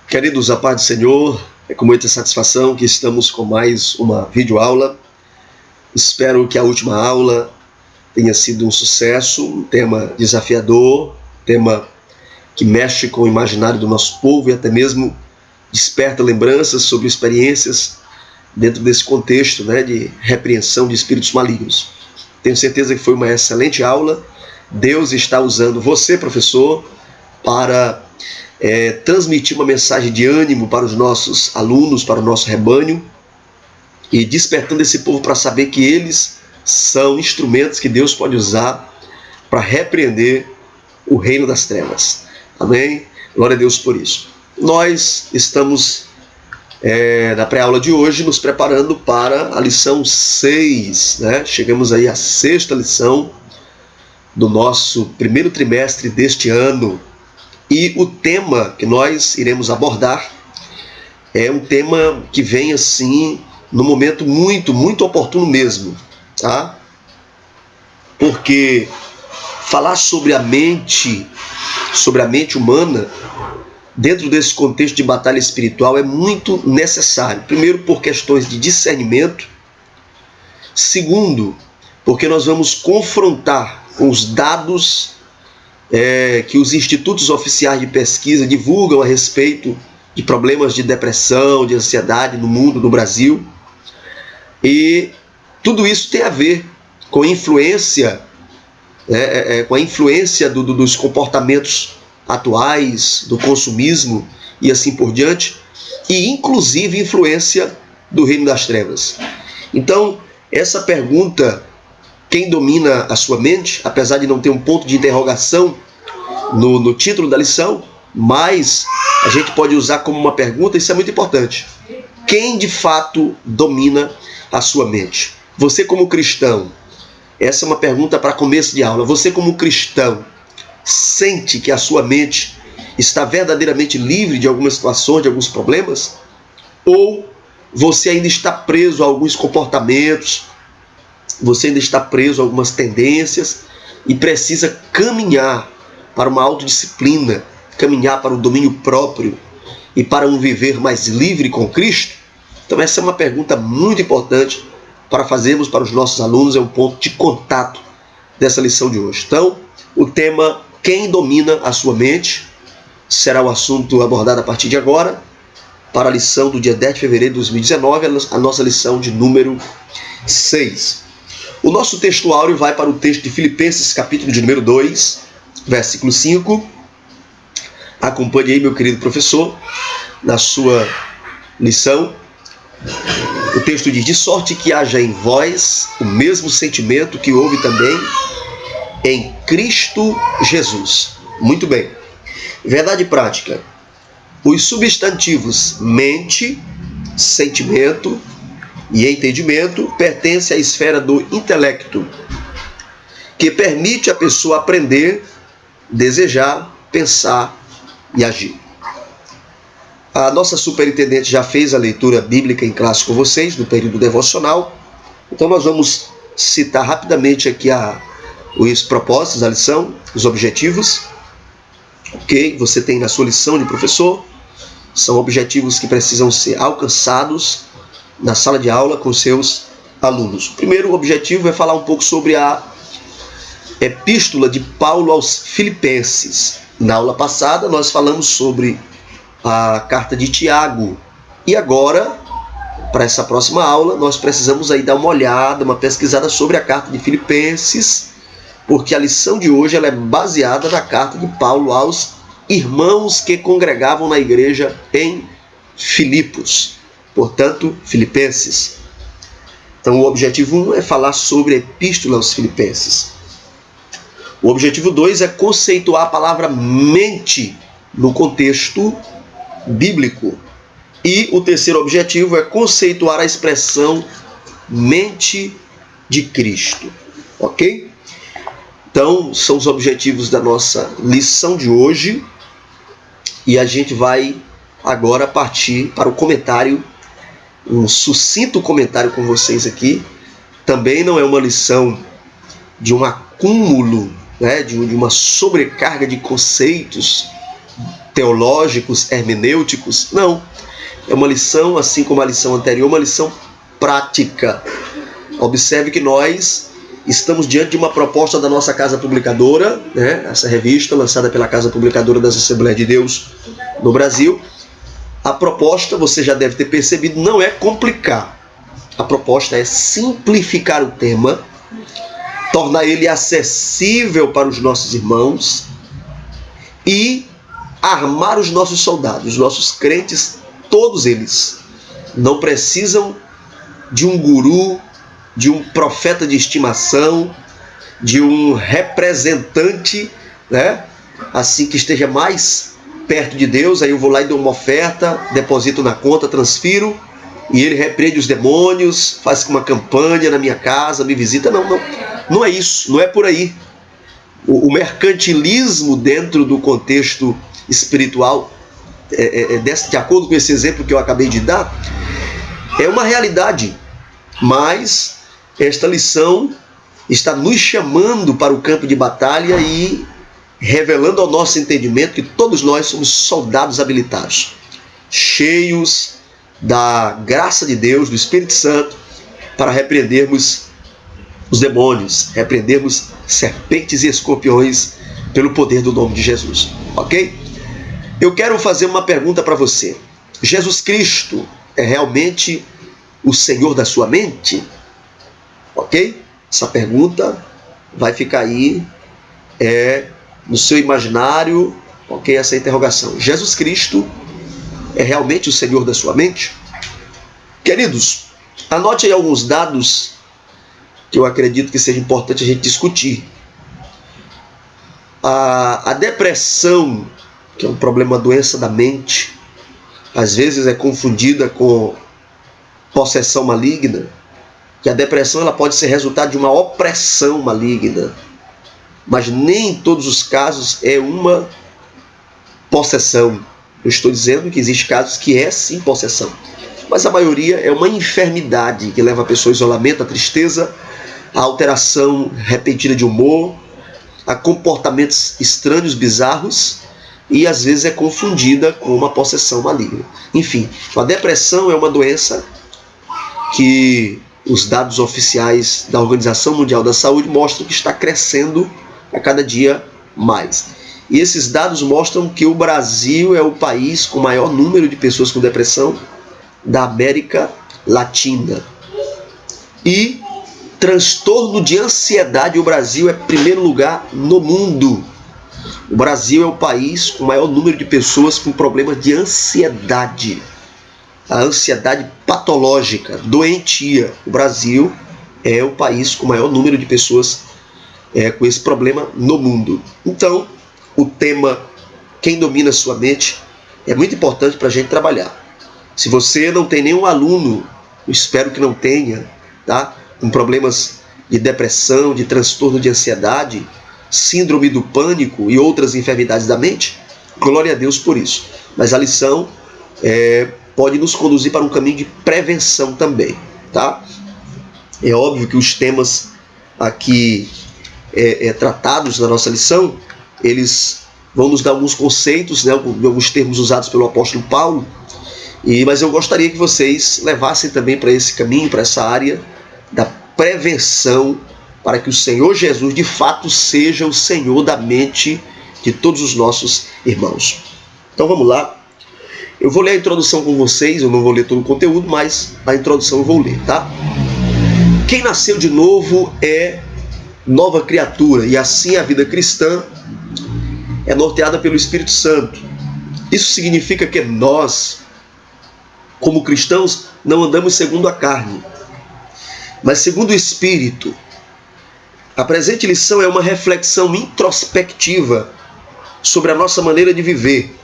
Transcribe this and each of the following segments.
Queridos, a paz do Senhor, é com muita satisfação que estamos com mais uma videoaula. Espero que a última aula tenha sido um sucesso, um tema desafiador, tema que mexe com o imaginário do nosso povo e até mesmo desperta lembranças sobre experiências dentro desse contexto, de repreensão de espíritos malignos. Tenho certeza que foi uma excelente aula. Deus está usando você, professor, para transmitir uma mensagem de ânimo para os nossos alunos, para o nosso rebanho, e despertando esse povo para saber que eles são instrumentos que Deus pode usar para repreender o reino das trevas. Amém? Glória a Deus por isso. Nós estamos na pré-aula de hoje nos preparando para a lição 6, Chegamos aí à 6ª lição do nosso primeiro trimestre deste ano. E o tema que nós iremos abordar é um tema que vem assim no momento muito, muito oportuno mesmo, tá? Porque falar sobre a mente humana dentro desse contexto de batalha espiritual é muito necessário. Primeiro, por questões de discernimento. Segundo, porque nós vamos confrontar com os dados que os institutos oficiais de pesquisa divulgam a respeito de problemas de depressão, de ansiedade no mundo, no Brasil. E tudo isso tem a ver com a influência, dos comportamentos atuais, do consumismo e assim por diante, e inclusive influência do reino das trevas. Então, essa pergunta, quem domina a sua mente, apesar de não ter um ponto de interrogação no título da lição, mas a gente pode usar como uma pergunta, isso é muito importante. Quem de fato domina a sua mente? Você como cristão, essa é uma pergunta para começo de aula. Você como cristão, sente que a sua mente está verdadeiramente livre de algumas situações, de alguns problemas? Ou você ainda está preso a alguns comportamentos, você ainda está preso a algumas tendências e precisa caminhar para uma autodisciplina, caminhar para o domínio próprio e para um viver mais livre com Cristo? Então essa é uma pergunta muito importante para fazermos para os nossos alunos, é um ponto de contato dessa lição de hoje. Então, o tema Quem domina a sua mente será o assunto abordado a partir de agora, para a lição do dia 10 de fevereiro de 2019, a nossa lição de número 6. O nosso texto áureo vai para o texto de Filipenses, capítulo de número 2, versículo 5. Acompanhe aí, meu querido professor, na sua lição. O texto diz: de sorte que haja em vós o mesmo sentimento que houve também em Cristo Jesus. Muito bem. Verdade prática. Os substantivos mente, sentimento e entendimento pertencem à esfera do intelecto, que permite a pessoa aprender, desejar, pensar e agir. A nossa superintendente já fez a leitura bíblica em classe com vocês, no período devocional. Então nós vamos citar rapidamente aqui os propósitos da lição, os objetivos. Ok? Você tem na sua lição de professor. São objetivos que precisam ser alcançados na sala de aula com seus alunos. O primeiro objetivo é falar um pouco sobre a epístola de Paulo aos Filipenses. Na aula passada nós falamos sobre a carta de Tiago. E agora, para essa próxima aula, nós precisamos aí dar uma olhada, uma pesquisada sobre a carta de Filipenses, porque a lição de hoje ela é baseada na carta de Paulo aos irmãos que congregavam na igreja em Filipos. Portanto, Filipenses. Então, o objetivo 1 é falar sobre a epístola aos Filipenses. O objetivo 2 é conceituar a palavra mente no contexto bíblico. E o terceiro objetivo é conceituar a expressão mente de Cristo. Ok? Então, são os objetivos da nossa lição de hoje. E a gente vai agora partir para o comentário, um sucinto comentário com vocês aqui. Também não é uma lição de um acúmulo, de uma sobrecarga de conceitos teológicos, hermenêuticos. Não. É uma lição, assim como a lição anterior, uma lição prática. Observe que nós estamos diante de uma proposta da nossa Casa Publicadora, né? Essa revista lançada pela Casa Publicadora das Assembleias de Deus no Brasil. A proposta, você já deve ter percebido, não é complicar. A proposta é simplificar o tema, tornar ele acessível para os nossos irmãos e armar os nossos soldados, os nossos crentes, todos eles. Não precisam de um guru, de um profeta de estimação, de um representante, né? Assim que esteja mais perto de Deus, aí eu vou lá e dou uma oferta, deposito na conta, transfiro, e ele repreende os demônios, faz uma campanha na minha casa, me visita. Não é isso, não é por aí. O mercantilismo dentro do contexto espiritual, de acordo com esse exemplo que eu acabei de dar, é uma realidade, mas esta lição está nos chamando para o campo de batalha e revelando ao nosso entendimento que todos nós somos soldados habilitados, cheios da graça de Deus, do Espírito Santo, para repreendermos os demônios, repreendermos serpentes e escorpiões pelo poder do nome de Jesus, ok? Eu quero fazer uma pergunta para você. Jesus Cristo é realmente o Senhor da sua mente? Ok? Essa pergunta vai ficar aí no seu imaginário, ok? Essa interrogação. Jesus Cristo é realmente o Senhor da sua mente? Queridos, anote aí alguns dados que eu acredito que seja importante a gente discutir. A depressão, que é um problema, uma doença da mente, às vezes é confundida com possessão maligna, que a depressão ela pode ser resultado de uma opressão maligna, mas nem em todos os casos é uma possessão. Eu estou dizendo que existem casos que é sim possessão, mas a maioria é uma enfermidade que leva a pessoa ao isolamento, à tristeza, à alteração repentina de humor, a comportamentos estranhos, bizarros, e às vezes é confundida com uma possessão maligna. Enfim, a depressão é uma doença que os dados oficiais da Organização Mundial da Saúde mostram que está crescendo a cada dia mais. E esses dados mostram que o Brasil é o país com o maior número de pessoas com depressão da América Latina. E transtorno de ansiedade, o Brasil é primeiro lugar no mundo. O Brasil é o país com o maior número de pessoas com problemas de ansiedade. A ansiedade patológica, doentia. O Brasil é o país com o maior número de pessoas com esse problema no mundo. Então, o tema Quem Domina Sua Mente é muito importante para a gente trabalhar. Se você não tem nenhum aluno, eu espero que não tenha, tá? Com problemas de depressão, de transtorno de ansiedade, síndrome do pânico e outras enfermidades da mente, glória a Deus por isso. Mas a lição pode nos conduzir para um caminho de prevenção também, tá? É óbvio que os temas aqui tratados na nossa lição, eles vão nos dar alguns conceitos, né, alguns termos usados pelo apóstolo Paulo, mas eu gostaria que vocês levassem também para esse caminho, para essa área da prevenção, para que o Senhor Jesus de fato seja o Senhor da mente de todos os nossos irmãos. Então vamos lá. Eu vou ler a introdução com vocês, eu não vou ler todo o conteúdo, mas a introdução eu vou ler, tá? Quem nasceu de novo é nova criatura, e assim a vida cristã é norteada pelo Espírito Santo. Isso significa que nós, como cristãos, não andamos segundo a carne, mas segundo o Espírito. A presente lição é uma reflexão introspectiva sobre a nossa maneira de viver,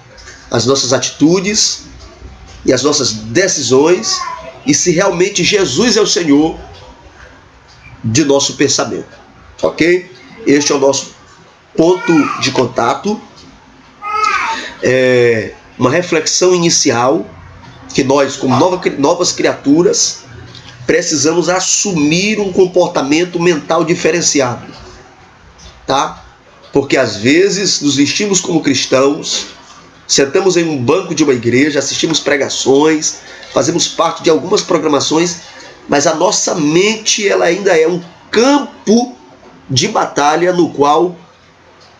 as nossas atitudes e as nossas decisões, e se realmente Jesus é o Senhor de nosso pensamento. Ok? Este é o nosso ponto de contato. Uma reflexão inicial que nós, como novas criaturas, precisamos assumir um comportamento mental diferenciado, tá? Porque às vezes nos vestimos como cristãos, sentamos em um banco de uma igreja, assistimos pregações, fazemos parte de algumas programações, mas a nossa mente ela ainda é um campo de batalha no qual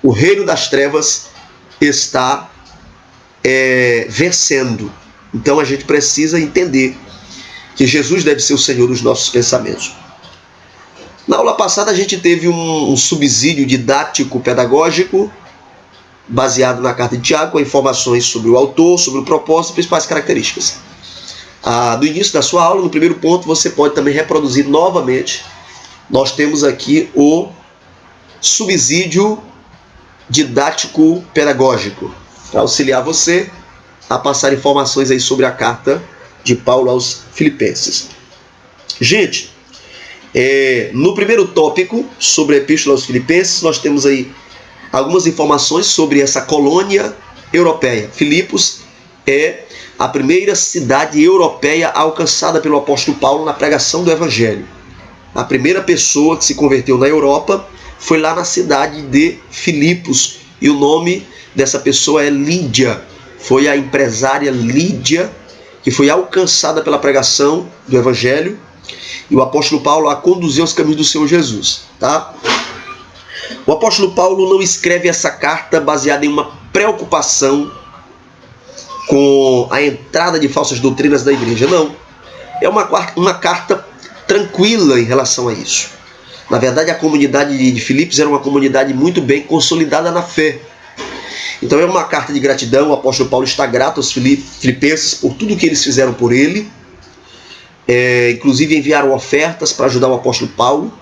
o reino das trevas está vencendo. Então a gente precisa entender que Jesus deve ser o Senhor dos nossos pensamentos. Na aula passada a gente teve um subsídio didático pedagógico baseado na carta de Tiago, com informações sobre o autor, sobre o propósito e principais características. No início da sua aula, no primeiro ponto, você pode também reproduzir novamente. Nós temos aqui o subsídio didático pedagógico, para auxiliar você a passar informações aí sobre a carta de Paulo aos Filipenses. Gente, no primeiro tópico sobre a Epístola aos Filipenses, nós temos aí algumas informações sobre essa colônia europeia. Filipos é a primeira cidade europeia alcançada pelo apóstolo Paulo na pregação do Evangelho. A primeira pessoa que se converteu na Europa foi lá na cidade de Filipos, e o nome dessa pessoa é Lídia. Foi a empresária Lídia que foi alcançada pela pregação do Evangelho, e o apóstolo Paulo a conduziu aos caminhos do Senhor Jesus. Tá? O apóstolo Paulo não escreve essa carta baseada em uma preocupação com a entrada de falsas doutrinas da igreja, não. É uma carta tranquila em relação a isso. Na verdade, a comunidade de Filipos era uma comunidade muito bem consolidada na fé. Então é uma carta de gratidão. O apóstolo Paulo está grato aos filipenses por tudo que eles fizeram por ele. Inclusive enviaram ofertas para ajudar o apóstolo Paulo.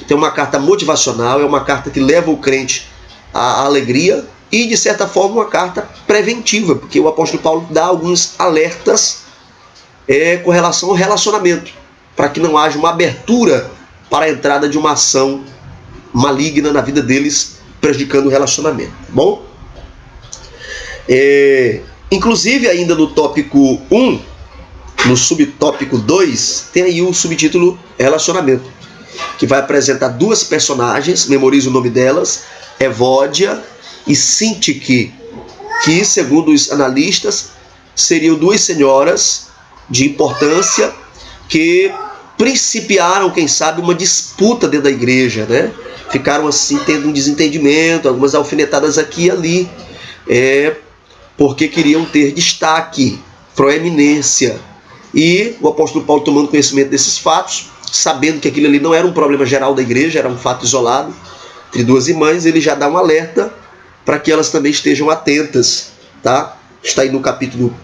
Então é uma carta motivacional, é uma carta que leva o crente à alegria e, de certa forma, uma carta preventiva, porque o apóstolo Paulo dá alguns alertas com relação ao relacionamento, para que não haja uma abertura para a entrada de uma ação maligna na vida deles, prejudicando o relacionamento. Bom? Inclusive, ainda no tópico 1, no subtópico 2, tem aí o subtítulo Relacionamento, que vai apresentar duas personagens, memorize o nome delas, Evódia e Sintique, que, segundo os analistas, seriam duas senhoras de importância que principiaram, quem sabe, uma disputa dentro da igreja, né? Ficaram assim tendo um desentendimento, algumas alfinetadas aqui e ali, porque queriam ter destaque, proeminência. E o apóstolo Paulo, tomando conhecimento desses fatos, sabendo que aquilo ali não era um problema geral da igreja, era um fato isolado entre duas irmãs, ele já dá um alerta para que elas também estejam atentas, tá? Está aí no capítulo,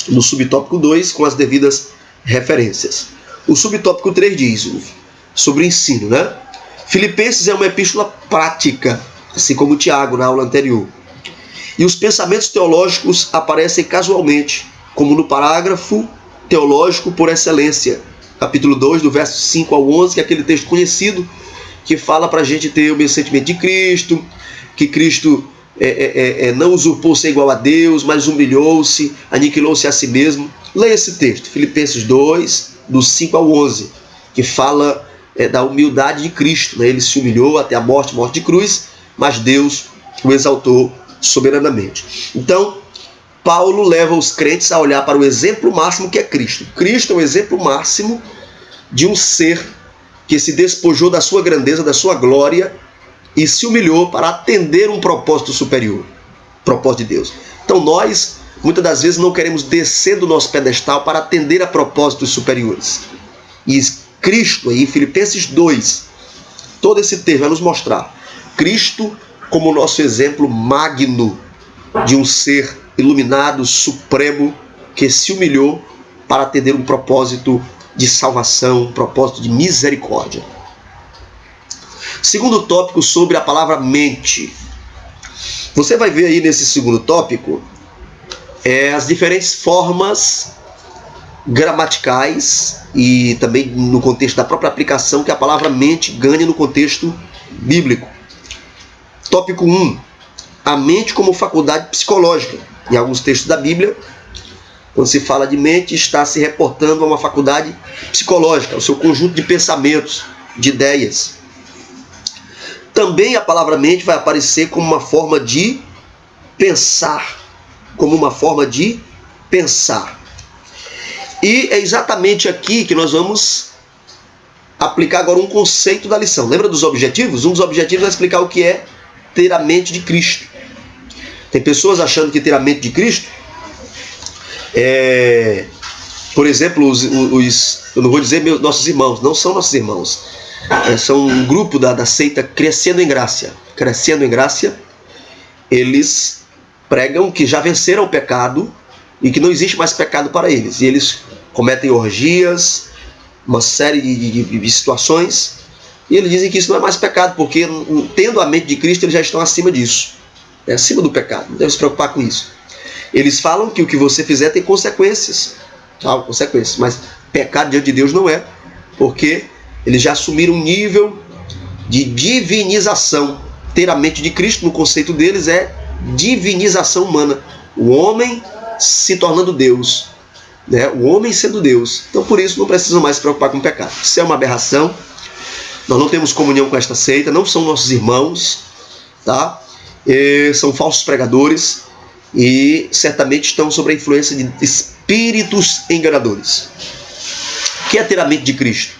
no subtópico 2, com as devidas referências. O subtópico 3 diz sobre o ensino, né? Filipenses é uma epístola prática, assim como Tiago na aula anterior. E os pensamentos teológicos aparecem casualmente, como no parágrafo teológico por excelência, capítulo 2, do verso 5 ao 11, que é aquele texto conhecido que fala para a gente ter o mesmo sentimento de Cristo, que Cristo não usurpou ser igual a Deus, mas humilhou-se, aniquilou-se a si mesmo. Leia esse texto, Filipenses 2, do 5 ao 11, que fala da humildade de Cristo, né? Ele se humilhou até a morte de cruz, mas Deus o exaltou soberanamente. Então, Paulo leva os crentes a olhar para o exemplo máximo que é Cristo. Cristo é o exemplo máximo de um ser que se despojou da sua grandeza, da sua glória, e se humilhou para atender um propósito superior, propósito de Deus. Então nós, muitas das vezes, não queremos descer do nosso pedestal para atender a propósitos superiores. E Cristo, aí, em Filipenses 2, todo esse texto vai nos mostrar Cristo como o nosso exemplo magno de um ser iluminado, supremo, que se humilhou para atender um propósito de salvação, um propósito de misericórdia. Segundo tópico, sobre a palavra mente. Você vai ver aí nesse segundo tópico as diferentes formas gramaticais e também no contexto da própria aplicação que a palavra mente ganha no contexto bíblico. Tópico 1. A mente como faculdade psicológica. Em alguns textos da Bíblia, quando se fala de mente, está se reportando a uma faculdade psicológica, o seu conjunto de pensamentos, de ideias. Também a palavra mente vai aparecer como uma forma de pensar, como uma forma de pensar. E é exatamente aqui que nós vamos aplicar agora um conceito da lição. Lembra dos objetivos? Um dos objetivos é explicar o que é ter a mente de Cristo. Tem pessoas achando que ter a mente de Cristo é, por exemplo, eu não vou dizer nossos irmãos, não são nossos irmãos, são um grupo da seita Crescendo em Graça. Crescendo em Graça, eles pregam que já venceram o pecado e que não existe mais pecado para eles. E eles cometem orgias, uma série de situações, e eles dizem que isso não é mais pecado, porque tendo a mente de Cristo, eles já estão acima disso, acima do pecado, não deve se preocupar com isso. Eles falam que o que você fizer tem consequências, consequências, mas pecado diante de Deus não é, porque eles já assumiram um nível de divinização. Ter a mente de Cristo, no conceito deles, é divinização humana, o homem se tornando Deus, né? O homem sendo Deus. Então por isso não precisam mais se preocupar com o pecado. Isso é uma aberração. Nós não temos comunhão com esta seita, não são nossos irmãos, tá? São falsos pregadores e certamente estão sob a influência de espíritos enganadores. O que é ter a mente de Cristo?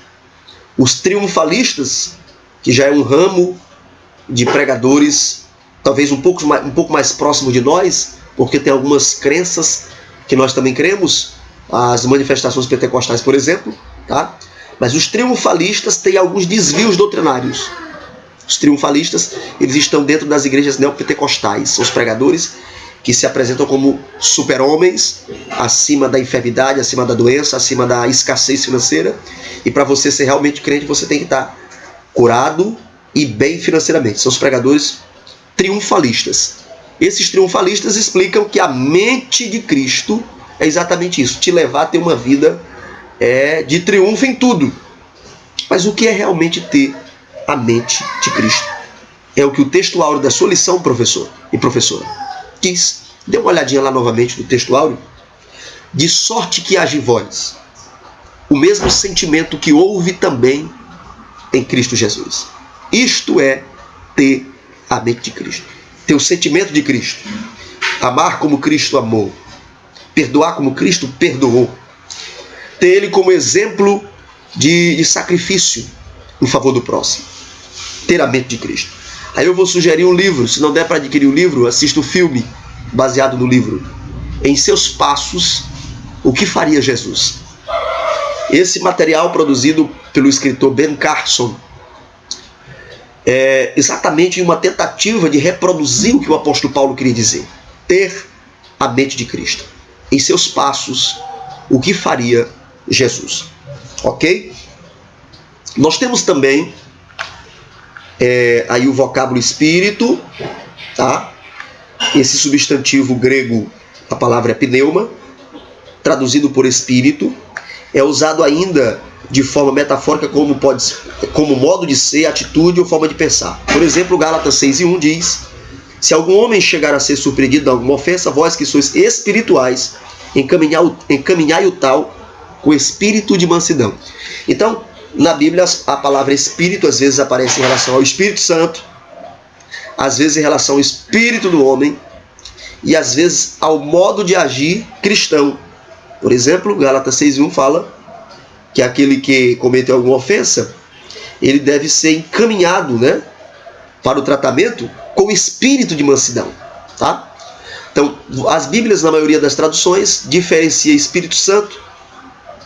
Os triunfalistas, que já é um ramo de pregadores talvez um pouco mais próximo de nós, porque tem algumas crenças que nós também cremos, as manifestações pentecostais, por exemplo, tá? Mas os triunfalistas têm alguns desvios doutrinários. Os triunfalistas, eles estão dentro das igrejas neopentecostais, são os pregadores que se apresentam como super-homens, acima da enfermidade, acima da doença, acima da escassez financeira, e para você ser realmente crente, você tem que estar curado e bem financeiramente. São os pregadores triunfalistas. Esses triunfalistas explicam que a mente de Cristo é exatamente isso, te levar a ter uma vida de triunfo em tudo. Mas o que é realmente ter a mente de Cristo? É o que o texto áureo da sua lição, professor e professora, diz. Dê uma olhadinha lá novamente no texto áureo. De sorte que haja em vós o mesmo sentimento que houve também em Cristo Jesus. Isto é ter a mente de Cristo. Ter o sentimento de Cristo. Amar como Cristo amou. Perdoar como Cristo perdoou. Ter Ele como exemplo de sacrifício em favor do próximo. Ter a mente de Cristo. Aí eu vou sugerir um livro. Se não der para adquirir o livro, assista o filme baseado no livro. Em seus passos, o que faria Jesus? Esse material produzido pelo escritor Ben Carson é exatamente uma tentativa de reproduzir o que o apóstolo Paulo queria dizer. Ter a mente de Cristo. Em seus passos, o que faria Jesus? Ok? Nós temos também aí o vocábulo espírito, tá? Esse substantivo grego, a palavra é pneuma, traduzido por espírito, é usado ainda de forma metafórica como modo de ser, atitude ou forma de pensar. Por exemplo, Gálatas 6:1 diz: se algum homem chegar a ser surpreendido de alguma ofensa, vós que sois espirituais, encaminhai o tal com espírito de mansidão. Então, na Bíblia, a palavra espírito às vezes aparece em relação ao Espírito Santo, às vezes em relação ao espírito do homem, e às vezes ao modo de agir cristão. Por exemplo, Gálatas 6:1 fala que aquele que cometeu alguma ofensa, ele deve ser encaminhado, né, para o tratamento com espírito de mansidão, tá? Então, as Bíblias, na maioria das traduções, diferencia Espírito Santo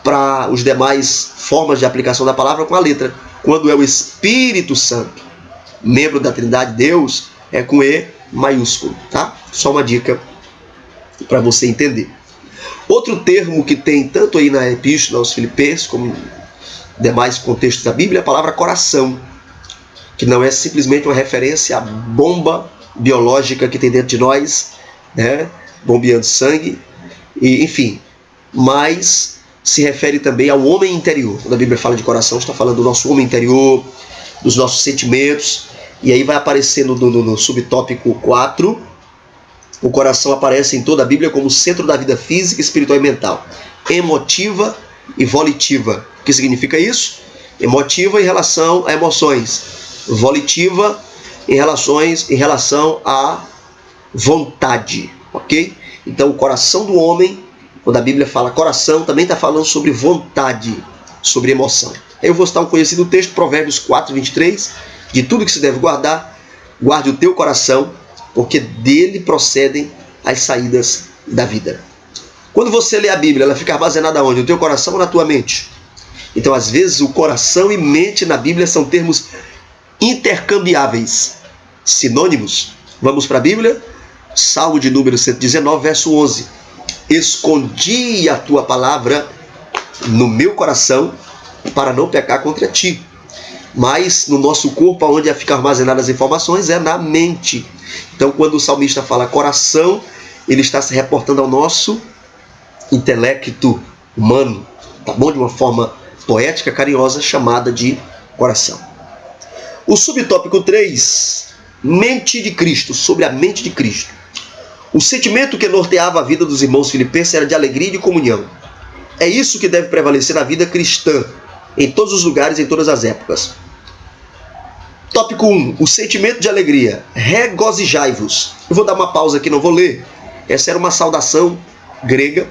para os demais formas de aplicação da palavra com a letra. Quando é o Espírito Santo, membro da Trindade Deus, é com E maiúsculo, tá? Só uma dica para você entender. Outro termo que tem tanto aí na Epístola aos Filipenses, como em demais contextos da Bíblia, é a palavra coração, que não é simplesmente uma referência à bomba biológica que tem dentro de nós, né, bombeando sangue, e, enfim, mas se refere também ao homem interior. Quando a Bíblia fala de coração, está falando do nosso homem interior, dos nossos sentimentos, e aí vai aparecer no subtópico 4, o coração aparece em toda a Bíblia como centro da vida física, espiritual e mental, emotiva e volitiva. O que significa isso? Emotiva em relação a emoções, volitiva em relação à vontade, ok? Então, o coração do homem, quando a Bíblia fala coração, também está falando sobre vontade, sobre emoção. Eu vou citar um conhecido texto, Provérbios 4, 23, de tudo que se deve guardar, guarde o teu coração, porque dele procedem as saídas da vida. Quando você lê a Bíblia, ela fica armazenada onde? No teu coração ou na tua mente? Então, às vezes, o coração e mente na Bíblia são termos intercambiáveis, sinônimos. Vamos para a Bíblia? Salmo de número 119, verso 11. Escondi a tua palavra no meu coração para não pecar contra ti. Mas no nosso corpo, onde ficam armazenadas as informações, é na mente. Então, quando o salmista fala coração, ele está se reportando ao nosso intelecto humano, tá bom? De uma forma poética, carinhosa, chamada de coração. O subtópico 3, mente de Cristo, sobre a mente de Cristo. O sentimento que norteava a vida dos irmãos filipenses era de alegria e de comunhão. É isso que deve prevalecer na vida cristã, em todos os lugares, em todas as épocas. Tópico 1, o sentimento de alegria. Regozijai-vos. Eu vou dar uma pausa aqui, não vou ler. Essa era uma saudação grega,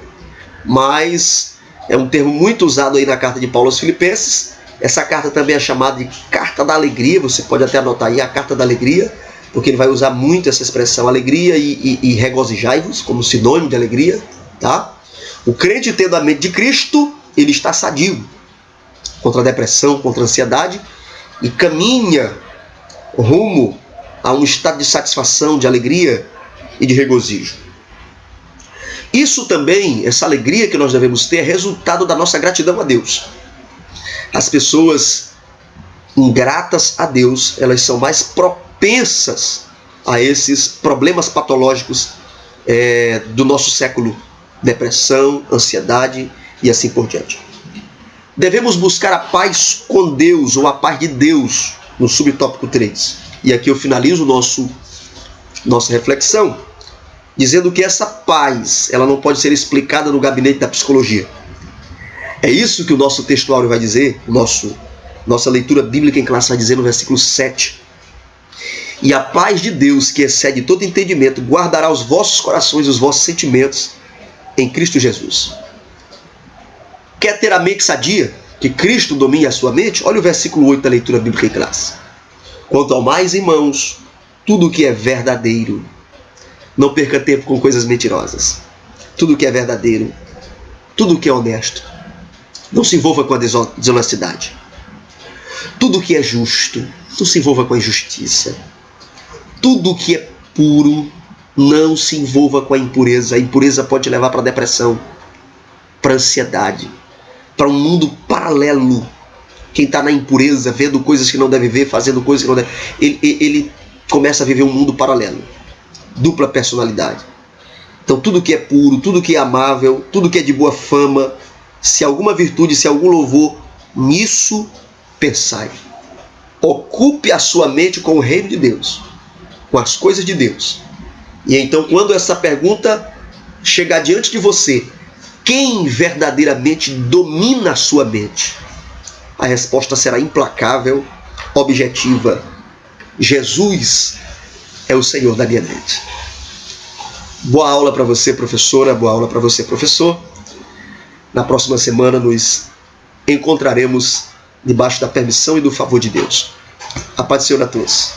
mas é um termo muito usado aí na carta de Paulo aos Filipenses. Essa carta também é chamada de carta da alegria. Você pode até anotar aí a carta da alegria, porque ele vai usar muito essa expressão alegria e regozijai-vos como sinônimo de alegria, tá? O crente, tendo a mente de Cristo, ele está sadio contra a depressão, contra a ansiedade, e caminha rumo a um estado de satisfação, de alegria e de regozijo. Isso também, essa alegria que nós devemos ter, é resultado da nossa gratidão a Deus. As pessoas ingratas a Deus, elas são mais propensas a esses problemas patológicos do nosso século, depressão, ansiedade e assim por diante. Devemos buscar a paz com Deus, ou a paz de Deus, no subtópico 3. E aqui eu finalizo nossa reflexão, dizendo que essa paz, ela não pode ser explicada no gabinete da psicologia. É isso que o nosso textuário vai dizer, nossa leitura bíblica em classe vai dizer no versículo 7. E a paz de Deus, que excede todo entendimento, guardará os vossos corações e os vossos sentimentos em Cristo Jesus. Quer ter a mente sadia? Que Cristo domine a sua mente? Olha o versículo 8 da leitura bíblica em classe. Quanto ao mais, irmãos, tudo que é verdadeiro, não perca tempo com coisas mentirosas. Tudo que é verdadeiro, tudo que é honesto, não se envolva com a desonestidade. Tudo que é justo, não se envolva com a injustiça. Tudo que é puro, não se envolva com a impureza. A impureza pode te levar para a depressão, para a ansiedade, para um mundo paralelo. Quem está na impureza, vendo coisas que não deve ver, fazendo coisas que não deve, ele começa a viver um mundo paralelo. Dupla personalidade. Então tudo que é puro, tudo que é amável, tudo que é de boa fama, se alguma virtude, se algum louvor, nisso pensai. Ocupe a sua mente com o reino de Deus, com as coisas de Deus. E então, quando essa pergunta chegar diante de você, quem verdadeiramente domina a sua mente? A resposta será implacável, objetiva. Jesus é o Senhor da minha mente. Boa aula para você, professora, boa aula para você, professor. Na próxima semana nos encontraremos debaixo da permissão e do favor de Deus. A paz do Senhor a todos.